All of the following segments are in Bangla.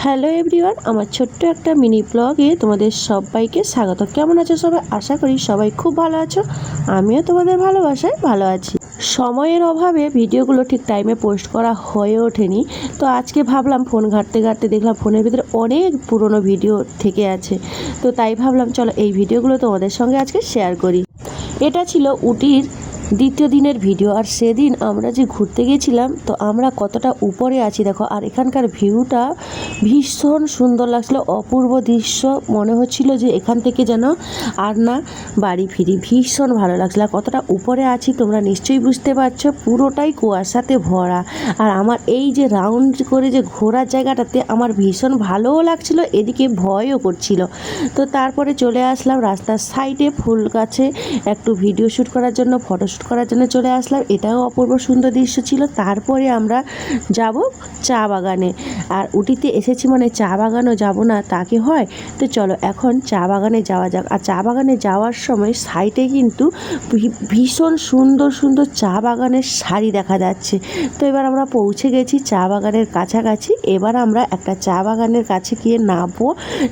হ্যালো এভরিওয়ান, আমার ছোট্ট একটা মিনি ব্লগে তোমাদের সবাইকে স্বাগত। কেমন আছো সবাই? আশা করি সবাই খুব ভালো আছো। আমিও তোমাদের ভালোবাসায় ভালো আছি। সময়ের অভাবে ভিডিওগুলো ঠিক টাইমে পোস্ট করা হয়ে ওঠেনি, তো আজকে ভাবলাম ফোন ঘাঁটতে ঘাঁটতে দেখলাম ফোনের ভিতরে অনেক পুরনো ভিডিও থেকে আছে, তো তাই ভাবলাম চলো এই ভিডিওগুলো তোমাদের সঙ্গে আজকে শেয়ার করি। এটা ছিল উটির দ্বিতীয় দিনের ভিডিও। আর সেদিন আমরা যে ঘুরতে গিয়েছিলাম, তো আমরা কতটা উপরে আছি দেখো। আর এখানকার ভিউটা ভীষণ সুন্দর লাগছিলো, অপূর্ব দৃশ্য। মনে হচ্ছিল যে এখান থেকে যেন আর না বাড়ি ফিরি। ভীষণ ভালো লাগছিলো। আর কতটা উপরে আছি তোমরা নিশ্চয়ই বুঝতে পারছো, পুরোটাই কুয়াশাতে ভরা। আর আমার এই যে রাউন্ড করে যে ঘোরার জায়গাটাতে আমার ভীষণ ভালোও লাগছিলো, এদিকে ভয়ও করছিল। তো তারপরে চলে আসলাম রাস্তার সাইডে ফুল গাছে একটু ভিডিও শ্যুট করার জন্য, ফটোশ্যুট করার জন্য চলে আসলাম। এটাও অপূর্ব সুন্দর দৃশ্য ছিল। তারপরে আমরা যাব চা বাগানে। আর উটিতে এসেছি মানে চা বাগানও যাব না তা কি হয়? তো চলো এখন চা বাগানে যাওয়া যাক। আর চা বাগানে যাওয়ার সময় সাইডে কিন্তু ভীষণ সুন্দর সুন্দর চা বাগানের সারি দেখা যাচ্ছে। তো এবার আমরা পৌঁছে গেছি চা বাগানের কাছাকাছি। এবার আমরা একটা চা বাগানের কাছে গিয়ে নামবো,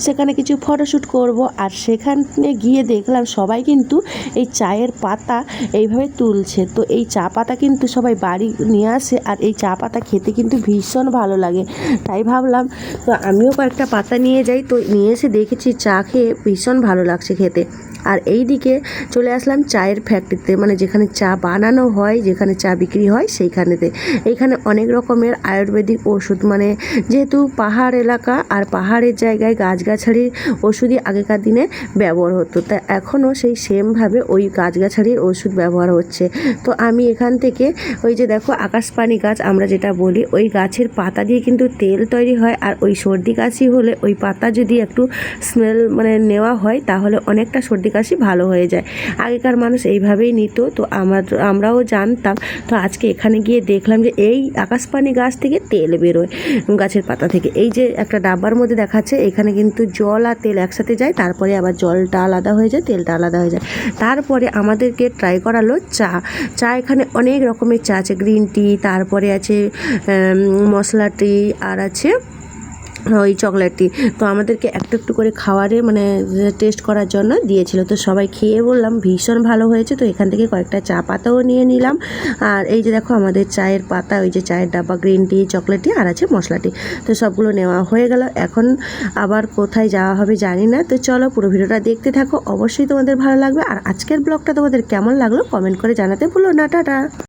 সেখানে কিছু ফটোশ্যুট করব। আর সেখানে গিয়ে দেখলাম সবাই কিন্তু এই চায়ের পাতা এইভাবে তুলছে। তো এই চা পাতা কিন্তু সবাই বাড়ি নিয়ে আসে, আর এই চা পাতা খেতে কিন্তু ভীষণ ভালো লাগে। তাই ভাবলাম তো আমিও কয়েকটা পাতা নিয়ে যাই। তো নিয়ে এসে দেখেছি চা খেয়ে ভীষণ ভালো লাগছে খেতে। আর এই দিকে চলে আসলাম চায়ের ফ্যাক্টরিতে, মানে যেখানে চা বানানো হয়, যেখানে চা বিক্রি হয় সেইখানেতে। এইখানে অনেক রকমের আয়ুর্বেদিক ওষুধ, মানে যেহেতু পাহাড় এলাকা আর পাহাড়ের জায়গায় গাছগাছালির ওষুধই আগেকার দিনে ব্যবহার হতো, তা এখনও সেই সেমভাবে ওই গাছগাছালির ওষুধ ব্যবহার হচ্ছে। তো আমি এখান থেকে ওই যে দেখো আকাশপানি গাছ আমরা যেটা বলি, ওই গাছের পাতা দিয়ে কিন্তু তেল তৈরি হয়। আর ওই সর্দি কাশি হলে ওই পাতা যদি একটু স্মেল মানে নেওয়া হয়, তাহলে অনেকটা সর্দি কাশি ভালো হয়ে যায়। আগেকার মানুষ এইভাবেই নিত, তো আমরাও জানতাম। তো আজকে এখানে গিয়ে দেখলাম যে এই আকাশপানি গাছ থেকে তেল বেরোয় গাছের পাতা থেকে। এই যে একটা ডাব্বার মধ্যে দেখাচ্ছে, এখানে কিন্তু জল আর তেল একসাথে যায়, তারপরে আবার জলটা আলাদা হয়ে যায়, তেলটা আলাদা হয়ে যায়। তারপরে আমাদেরকে ট্রাই করালো চা। এখানে অনেক রকমের চা আছে, গ্রিন টি, তারপরে আছে মশলা টি, আর আছে ওই চকলেট টি। তো আমাদেরকে একটু একটু করে খাওয়ারে মানে টেস্ট করার জন্য দিয়েছিল। তো সবাই খেয়ে বললাম ভীষণ ভালো হয়েছে। তো এখান থেকে কয়েকটা চা পাতাও নিয়ে নিলাম। আর এই যে দেখো আমাদের চায়ের পাতা, ওই যে চায়ের ডাব্বা, গ্রিন টি, চকলেট টি, আর আছে মশলা টি। তো সবগুলো নেওয়া হয়ে গেল। এখন আবার কোথায় যাওয়া হবে জানি না। তো চলো পুরো ভিডিওটা দেখতে থাকো, অবশ্যই তোমাদের ভালো লাগবে। আর আজকের ব্লগটা তোমাদের কেমন লাগলো কমেন্ট করে জানাতে ভুলো না। টাটা।